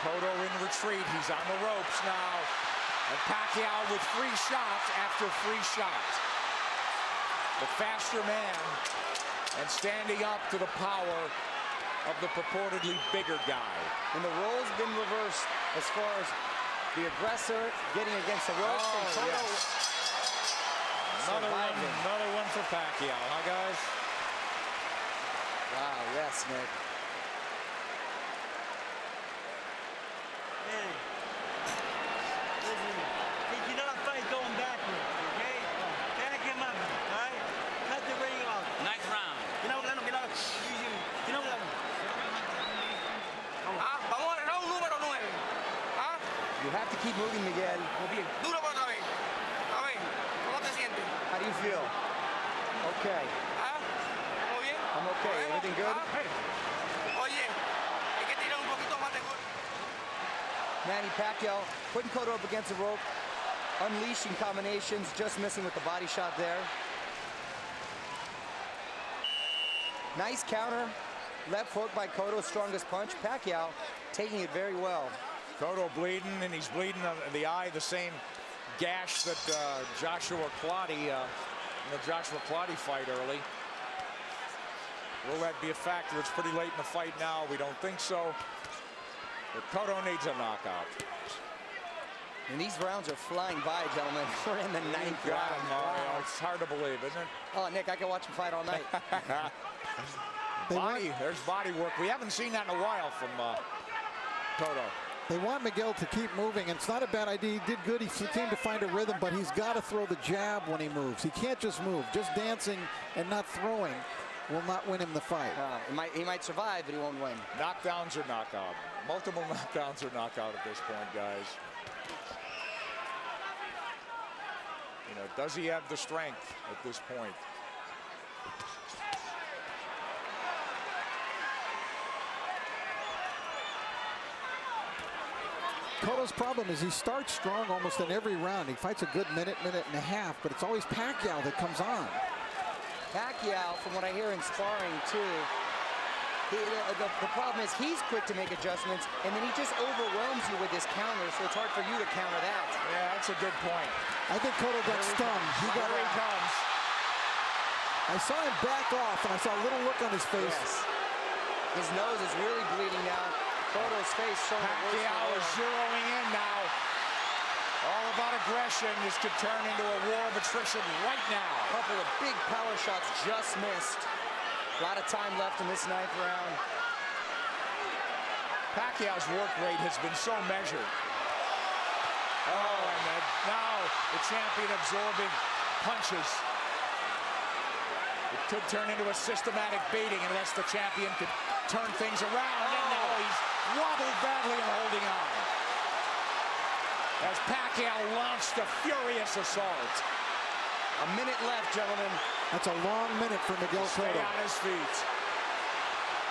[SPEAKER 1] Cotto in retreat. He's on the ropes now. And Pacquiao with free shots after free shots. The faster man and standing up to the power of the purportedly bigger guy.
[SPEAKER 5] And the roles been reversed as far as the aggressor getting against the ropes. And Cotto
[SPEAKER 1] Another one for Pacquiao, huh, guys?
[SPEAKER 5] Wow, yes, Nick.
[SPEAKER 7] Man, listen, he cannot fight going backwards, okay? Back him up, all right? Cut the ring off.
[SPEAKER 6] Nice round. Round número 9.
[SPEAKER 5] You have to keep moving, Miguel.
[SPEAKER 6] Duro por otra vez. A ver, ¿cómo te sientes?
[SPEAKER 5] How do you feel? Okay.
[SPEAKER 6] ¿Muy bien?
[SPEAKER 5] I'm okay. Everything good?
[SPEAKER 6] Oye, hay que tirar un poquito más de golpe.
[SPEAKER 5] Manny Pacquiao putting Cotto up against the rope, unleashing combinations, just missing with the body shot there. Nice counter. Left hook by Cotto, strongest punch. Pacquiao taking it very well.
[SPEAKER 1] Cotto bleeding, and he's bleeding on the eye, the same gash that Joshua Clottey, in the Joshua Clottey fight early. Will that be a factor? It's pretty late in the fight now. We don't think so. But Cotto needs a knockout.
[SPEAKER 5] And these rounds are flying by, gentlemen. We're in the ninth
[SPEAKER 1] Got
[SPEAKER 5] round.
[SPEAKER 1] him, Mario.
[SPEAKER 5] Wow.
[SPEAKER 1] It's hard to believe, isn't it?
[SPEAKER 5] Oh, Nick, I can watch him fight all night.
[SPEAKER 1] There's body work. We haven't seen that in a while from Cotto.
[SPEAKER 4] They want Miguel to keep moving, and it's not a bad idea. He did good. He seemed to find a rhythm, but he's got to throw the jab when he moves. He can't just move. Just dancing and not throwing will not win him the fight.
[SPEAKER 5] He might survive, but he won't win.
[SPEAKER 1] Knockdowns or knockout. Multiple knockdowns or knockout at this point, guys. You know, does he have the strength at this point?
[SPEAKER 4] Cotto's problem is he starts strong almost in every round. He fights a good minute and a half, but it's always Pacquiao that comes on.
[SPEAKER 5] Pacquiao, from what I hear in sparring too, the problem is he's quick to make adjustments, and then he just overwhelms you with his counter, so it's hard for you to counter that.
[SPEAKER 1] Yeah, that's a good point.
[SPEAKER 4] I think Cotto got stunned.
[SPEAKER 1] Here he comes.
[SPEAKER 4] I saw him back off, and I saw a little look on his face.
[SPEAKER 5] Yes. His nose is really bleeding now. Cotto's face showing
[SPEAKER 1] Pacquiao is zeroing in now. All about aggression. This could turn into a war of attrition right now.
[SPEAKER 5] A couple of big power shots just missed. A lot of time left in this ninth round.
[SPEAKER 1] Pacquiao's work rate has been so measured. Oh, and now the champion absorbing punches. It could turn into a systematic beating unless the champion could turn things around. And now he's wobbled badly and holding on. As Pacquiao launched a furious assault.
[SPEAKER 5] A minute left, gentlemen.
[SPEAKER 4] That's a long minute for Miguel
[SPEAKER 1] Stay
[SPEAKER 4] Cotto.
[SPEAKER 1] on his feet.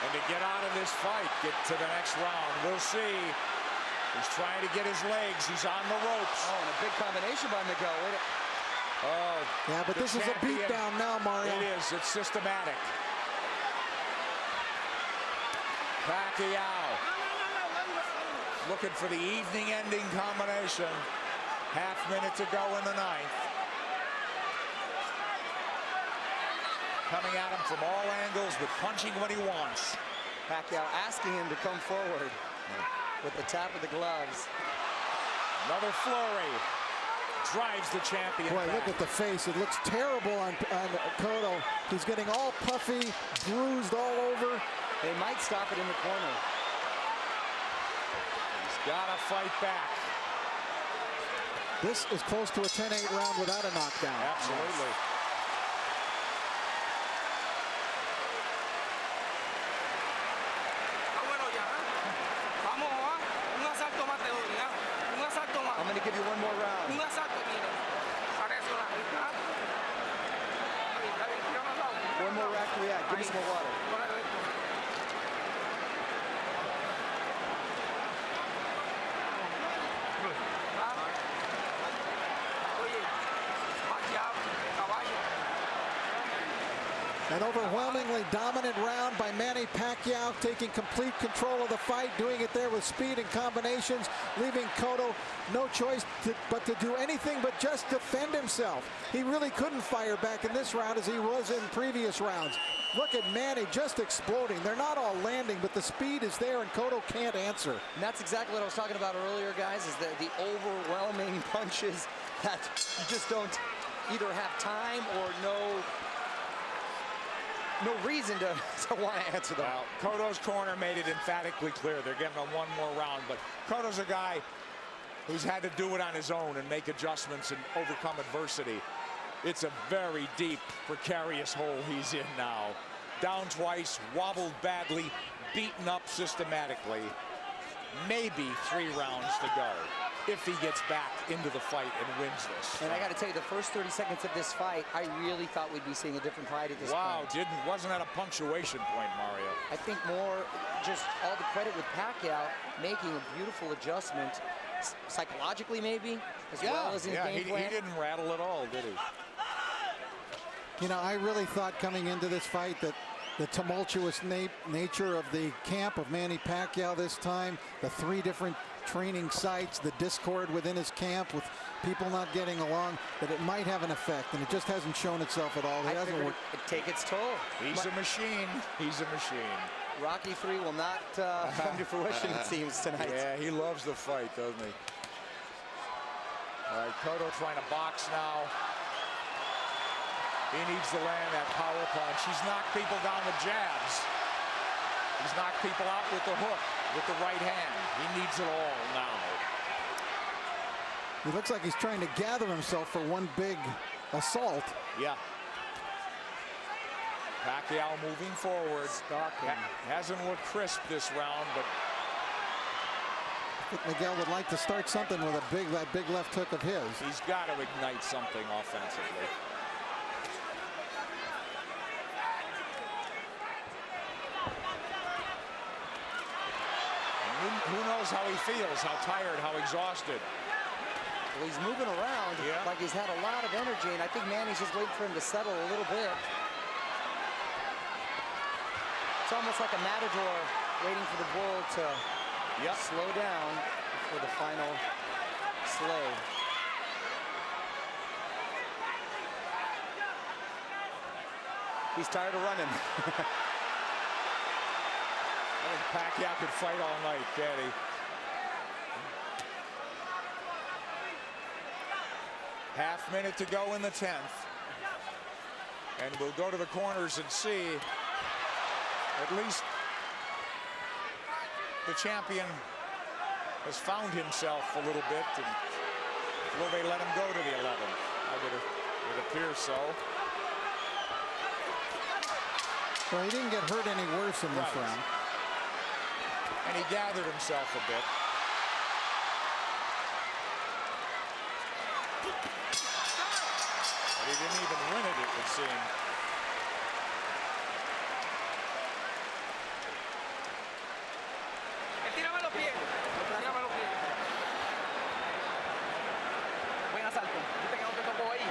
[SPEAKER 1] And to get out of this fight, get to the next round. We'll see. He's trying to get his legs. He's on the ropes.
[SPEAKER 5] Oh, and a big combination by Miguel.
[SPEAKER 1] Oh,
[SPEAKER 4] yeah, but this is a beatdown now, Mario.
[SPEAKER 1] It is. It's systematic. Pacquiao looking for the evening-ending combination. Half minute to go in the ninth. Coming at him from all angles, but punching when he wants.
[SPEAKER 5] Pacquiao asking him to come forward with the tap of the gloves.
[SPEAKER 1] Another flurry. Drives the champion
[SPEAKER 4] Boy,
[SPEAKER 1] back.
[SPEAKER 4] look at the face. It looks terrible on Cotto. He's getting all puffy, bruised all over.
[SPEAKER 5] They might stop it in the corner.
[SPEAKER 1] He's got to fight back.
[SPEAKER 4] This is close to a 10-8 round without a knockdown.
[SPEAKER 1] Absolutely.
[SPEAKER 5] I'm going to give you one more round. One more some more water.
[SPEAKER 4] An overwhelmingly dominant round by Manny Pacquiao, taking complete control of the fight, doing it there with speed and combinations, leaving Cotto no choice but to do anything but just defend himself. He really couldn't fire back in this round as he was in previous rounds. Look at Manny just exploding. They're not all landing, but the speed is there, and Cotto can't answer.
[SPEAKER 5] And that's exactly what I was talking about earlier, guys, is the overwhelming punches that you just don't either have time or no reason to want to answer them.
[SPEAKER 1] Well, Cotto's corner made it emphatically clear they're giving him one more round, but Cotto's a guy who's had to do it on his own and make adjustments and overcome adversity. It's a very deep, precarious hole he's in now. Down twice, wobbled badly, beaten up systematically. Maybe 3 rounds to go if he gets back into the fight and wins this.
[SPEAKER 5] And I got to tell you, the first 30 seconds of this fight, I really thought we'd be seeing a different fight at this point.
[SPEAKER 1] Wasn't at a punctuation point, Mario.
[SPEAKER 5] I think more just all the credit with Pacquiao making a beautiful adjustment, psychologically maybe, as well as in his game plan.
[SPEAKER 1] He didn't rattle at all, did he?
[SPEAKER 4] You know, I really thought coming into this fight that the tumultuous nature of the camp of Manny Pacquiao this time, the 3 different training sites, the discord within his camp with people not getting along, that it might have an effect, and it just hasn't shown itself at all. It hasn't worked.
[SPEAKER 5] It'd take its toll.
[SPEAKER 1] He's a machine. He's a machine.
[SPEAKER 5] Rocky 3 will not come to fruition, it seems, tonight.
[SPEAKER 1] Yeah, he loves the fight, doesn't he? All right, Cotto trying to box now. He needs to land that power punch. He's knocked people down with jabs. He's knocked people out with the hook, with the right hand. He needs it all now.
[SPEAKER 4] He looks like he's trying to gather himself for one big assault.
[SPEAKER 1] Yeah. Pacquiao moving forward. Hasn't looked crisp this round, but
[SPEAKER 4] I think Miguel would like to start something with that big left hook of his.
[SPEAKER 1] He's got to ignite something offensively. Who knows how he feels, how tired, how exhausted.
[SPEAKER 5] Well, he's moving around like he's had a lot of energy, and I think Manny's just waiting for him to settle a little bit. It's almost like a matador waiting for the bull to slow down for the final slay. He's tired of running.
[SPEAKER 1] I think Pacquiao could fight all night, can't he? Half minute to go in the 10th. And we'll go to the corners and see at least the champion has found himself a little bit. And will they let him go to the 11th? It appears so.
[SPEAKER 4] Well, he didn't get hurt any worse in this round.
[SPEAKER 1] And he gathered himself a bit. But he didn't even win it, it would seem.
[SPEAKER 6] Tírame los pies. Tírame los pies. Buen asalto. Viste que no te tocó ahí.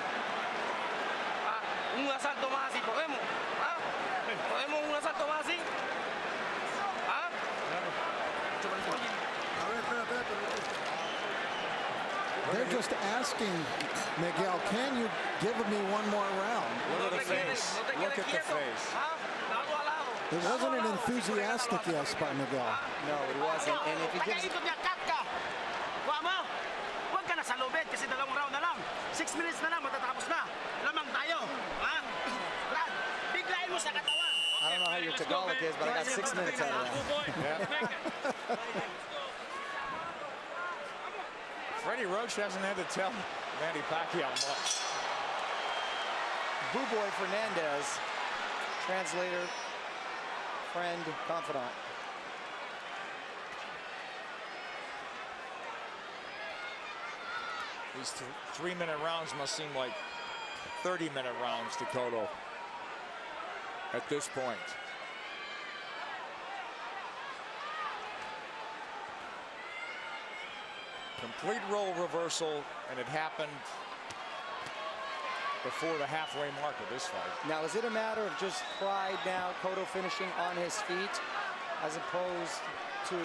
[SPEAKER 6] Un asalto más así, ¿podemos? ¿Podemos un asalto más así?
[SPEAKER 4] They're just asking Miguel, can you give me one more round?
[SPEAKER 1] Look at the face. Look at the face.
[SPEAKER 4] It wasn't an enthusiastic yes by Miguel.
[SPEAKER 5] No, it wasn't. And if he gives...
[SPEAKER 6] Huwag ka na sa lobet kasi 2 round na lang. 6 minutes na lang, matatapos na. Lamang tayo. Brad, biglayin mo sa katawan.
[SPEAKER 5] I don't know how your Tagalog is, but I got 6 minutes out of that.
[SPEAKER 1] Freddie Roach hasn't had to tell Manny Pacquiao much.
[SPEAKER 5] Boo Boy Fernandez, translator, friend, confidant.
[SPEAKER 1] These 3-minute rounds must seem like 30-minute rounds to Cotto. at this point. Complete role reversal, and it happened before the halfway mark of this fight.
[SPEAKER 5] Now, is it a matter of just pride now, Cotto finishing on his feet, as opposed to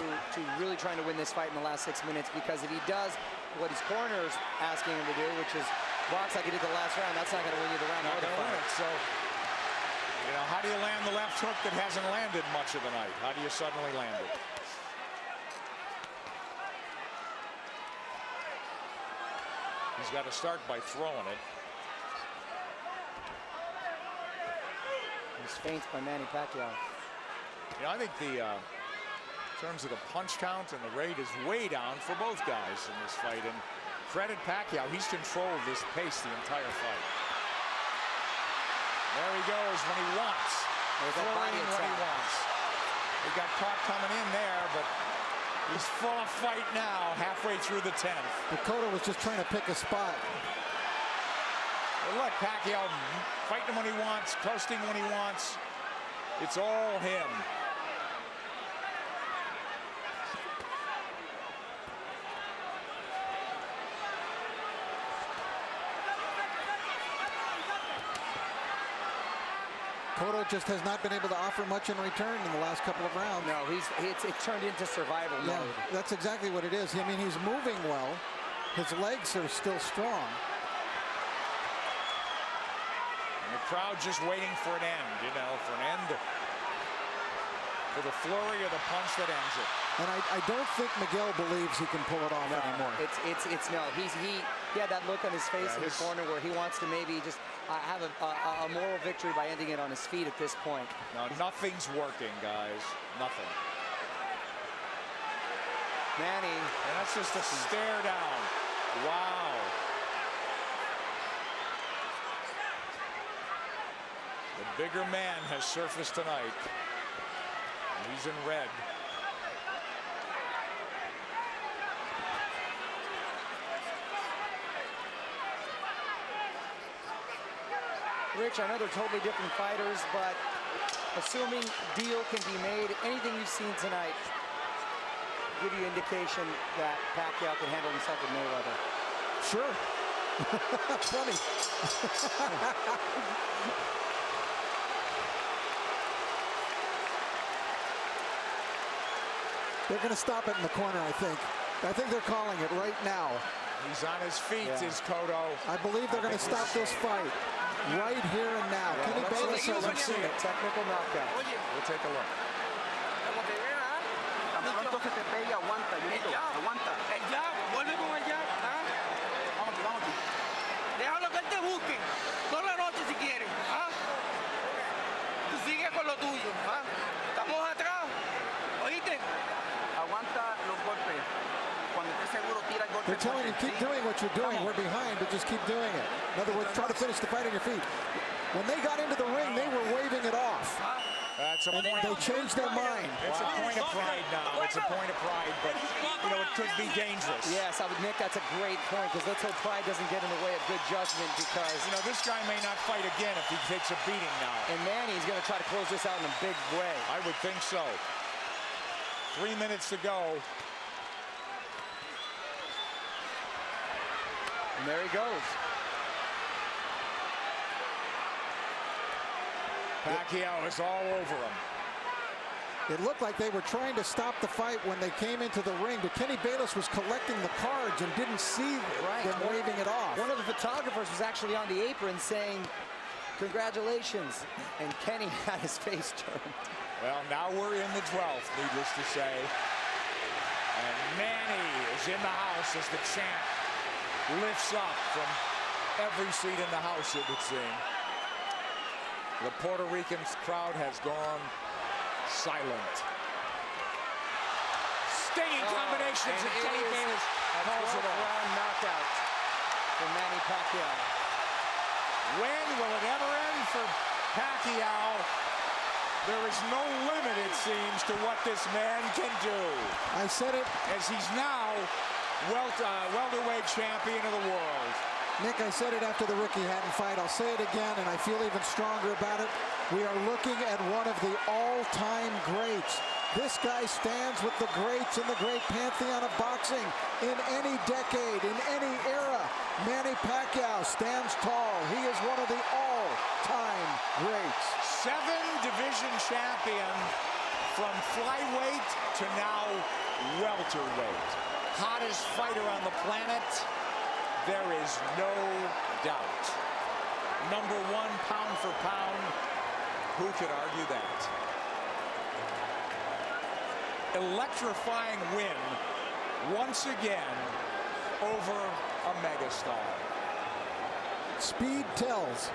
[SPEAKER 5] really trying to win this fight in the last 6 minutes? Because if he does what his corner's asking him to do, which is box like he did the last round, that's not going to win you the round.
[SPEAKER 1] Not going to win it. So, you know, how do you land the left hook that hasn't landed much of the night? How do you suddenly land it? He's got to start by throwing it.
[SPEAKER 5] He's feints by Manny Pacquiao.
[SPEAKER 1] You know, I think in terms of the punch count and the rate is way down for both guys in this fight. And credit Pacquiao, he's controlled this pace the entire fight. There he goes when he wants.
[SPEAKER 5] There's that body
[SPEAKER 1] When he
[SPEAKER 5] attack.
[SPEAKER 1] wants. He got caught coming in there, but he's full of fight now, halfway through the 10th.
[SPEAKER 4] But Cotto was just trying to pick a spot.
[SPEAKER 1] Well, look, Pacquiao fighting when he wants, coasting when he wants. It's all him.
[SPEAKER 4] Cotto just has not been able to offer much in return in the last couple of rounds.
[SPEAKER 5] No, it's turned into survival
[SPEAKER 4] Yeah,
[SPEAKER 5] mode.
[SPEAKER 4] that's exactly what it is. I mean, he's moving well. His legs are still strong.
[SPEAKER 1] And the crowd just waiting for an end, you know, for an end. For the flurry of the punch that ends it.
[SPEAKER 4] And I don't think Miguel believes he can pull it off anymore.
[SPEAKER 5] No. He had that look on his face in the corner where he wants to maybe just have a moral victory by ending it on his feet at this point.
[SPEAKER 1] No, nothing's working, guys. Nothing.
[SPEAKER 5] Manny.
[SPEAKER 1] And that's just a stare down. Wow. The bigger man has surfaced tonight. And he's in red.
[SPEAKER 5] Rich, I know they're totally different fighters, but assuming deal can be made, anything you've seen tonight give you indication that Pacquiao can handle himself with Mayweather?
[SPEAKER 4] Sure. Plenty. They're going to stop it in the corner, I think. I think they're calling it right now.
[SPEAKER 1] He's on his feet, is Cotto.
[SPEAKER 4] I believe they're going to stop this fight right here and now.
[SPEAKER 1] Yeah,
[SPEAKER 4] Kenny Bayless hasn't seen it.
[SPEAKER 5] Technical knockout.
[SPEAKER 1] We'll take a look.
[SPEAKER 6] Tan pronto se te pegue, aguanta, Junito, aguanta. El jab, vuelve con el jab. Vamos, vamos. Déjalo que él te busque. Toda la noche si quieren. Tú sigue con lo tuyo. Estamos atrás. ¿Oíste? Aguanta los golpes. Cuando estés seguro, tira el golpe.
[SPEAKER 4] They're telling you, keep doing what you're doing. We're behind, but just keep doing it. In other words, try to finish the fight on your feet. When they got into the ring, they were waving it off.
[SPEAKER 1] That's a
[SPEAKER 4] And
[SPEAKER 1] point.
[SPEAKER 4] they changed their mind.
[SPEAKER 1] It's a point of pride now. It's a point of pride, but you know it could be dangerous.
[SPEAKER 5] Yes, I would admit that's a great point, because let's hope pride doesn't get in the way of good judgment, because
[SPEAKER 1] You know, this guy may not fight again if he takes a beating now.
[SPEAKER 5] and Manny's going to try to close this out in a big way.
[SPEAKER 1] I would think so. 3 minutes to go.
[SPEAKER 5] And there he goes.
[SPEAKER 1] Pacquiao is all over him.
[SPEAKER 4] It looked like they were trying to stop the fight when they came into the ring, but Kenny Bayless was collecting the cards and didn't see them waving it off.
[SPEAKER 5] One of the photographers was actually on the apron saying, "Congratulations," and Kenny had his face turned.
[SPEAKER 1] Well, now we're in the 12th, needless to say. And Manny is in the house as the champ lifts up from every seat in the house, it would seem. The Puerto Rican crowd has gone silent. Stinging combinations, and Kenny Bayless calls it off.
[SPEAKER 5] Round knockout for Manny Pacquiao.
[SPEAKER 1] When will it ever end for Pacquiao? There is no limit, it seems, to what this man can do.
[SPEAKER 4] I said it.
[SPEAKER 1] As he's now welterweight champion of the world.
[SPEAKER 4] Nick, I said it after the Ricky Hatton fight. I'll say it again, and I feel even stronger about it. We are looking at one of the all-time greats. This guy stands with the greats in the great pantheon of boxing in any decade, in any era. Manny Pacquiao stands tall. He is one of the all-time greats.
[SPEAKER 1] 7-division champion from flyweight to now welterweight. Hottest fighter on the planet. There is no doubt. Number 1 pound for pound. Who could argue that? Electrifying win once again over a megastar.
[SPEAKER 4] Speed tells.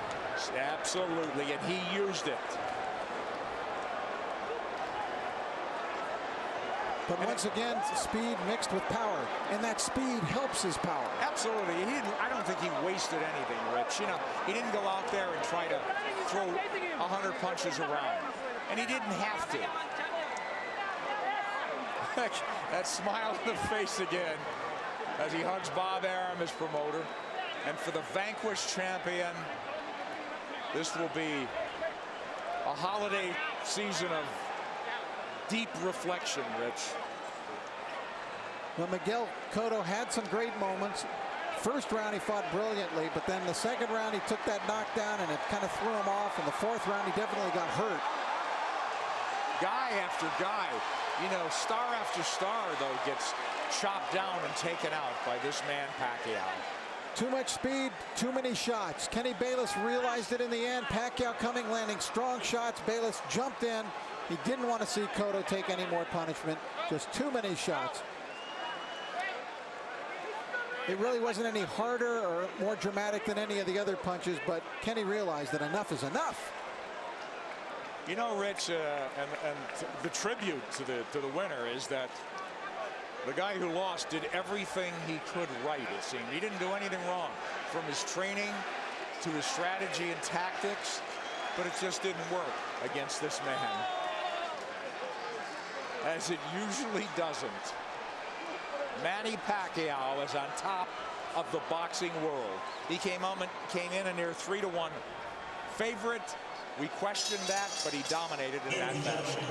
[SPEAKER 1] Absolutely, and he used it.
[SPEAKER 4] But once again, speed mixed with power, and that speed helps his power.
[SPEAKER 1] Absolutely. I don't think he wasted anything, Rich. You know, he didn't go out there and try to throw 100 punches around, and he didn't have to. That smile on the face again as he hugs Bob Arum, his promoter. And for the vanquished champion, this will be a holiday season of deep reflection, Rich.
[SPEAKER 4] Well, Miguel Cotto had some great moments. First round he fought brilliantly, but then the second round he took that knockdown and it kind of threw him off. In the fourth round he definitely got hurt.
[SPEAKER 1] Guy after guy, you know, star after star, though, gets chopped down and taken out by this man Pacquiao.
[SPEAKER 4] Too much speed, too many shots. Kenny Bayless realized it in the end. Pacquiao coming, landing strong shots. Bayless jumped in. He didn't want to see Cotto take any more punishment. Just too many shots. It really wasn't any harder or more dramatic than any of the other punches, but Kenny realized that enough is enough.
[SPEAKER 1] You know, Rich, and the tribute to the winner is that the guy who lost did everything he could right, it seemed. He didn't do anything wrong, from his training to his strategy and tactics, but it just didn't work against this man, as it usually doesn't. Manny Pacquiao is on top of the boxing world. He came in a near 3-1 favorite. We questioned that, but he dominated in that fashion.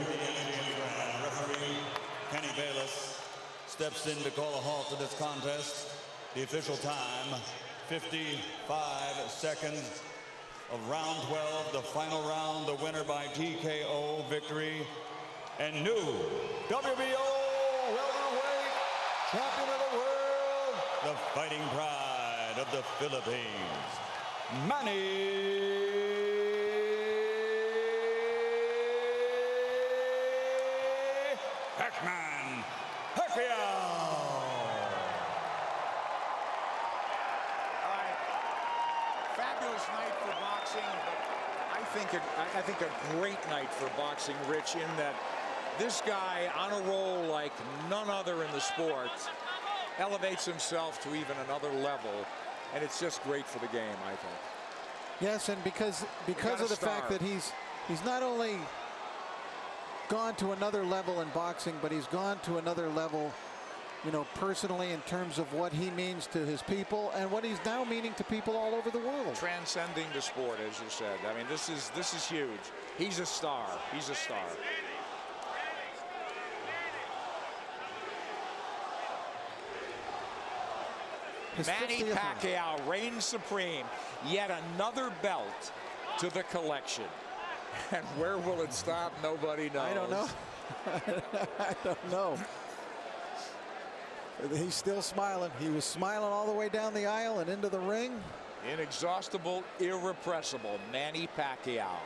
[SPEAKER 2] Referee Kenny Bayless steps in to call a halt to this contest. The official time, 55 seconds of round 12, the final round, the winner by TKO victory, and new WBO welterweight champion of the world, the fighting pride of the Philippines, Manny Pacquiao.
[SPEAKER 1] Fabulous night for boxing, but I think a great night for boxing, Rich, in that this guy on a roll like none other in the sport elevates himself to even another level, and it's just great for the game, I think.
[SPEAKER 4] Yes, and because of the fact that he's not only gone to another level in boxing, but he's gone to another level, you know, personally, in terms of what he means to his people and what he's now meaning to people all over the world.
[SPEAKER 1] Transcending the sport, as you said. I mean, this is huge. He's a star. He's a star. Manny Pacquiao reigns supreme. Yet another belt to the collection. And where will it stop? Nobody knows.
[SPEAKER 4] I don't know. I don't know. He's still smiling. He was smiling all the way down the aisle and into the ring.
[SPEAKER 1] Inexhaustible, irrepressible Manny Pacquiao.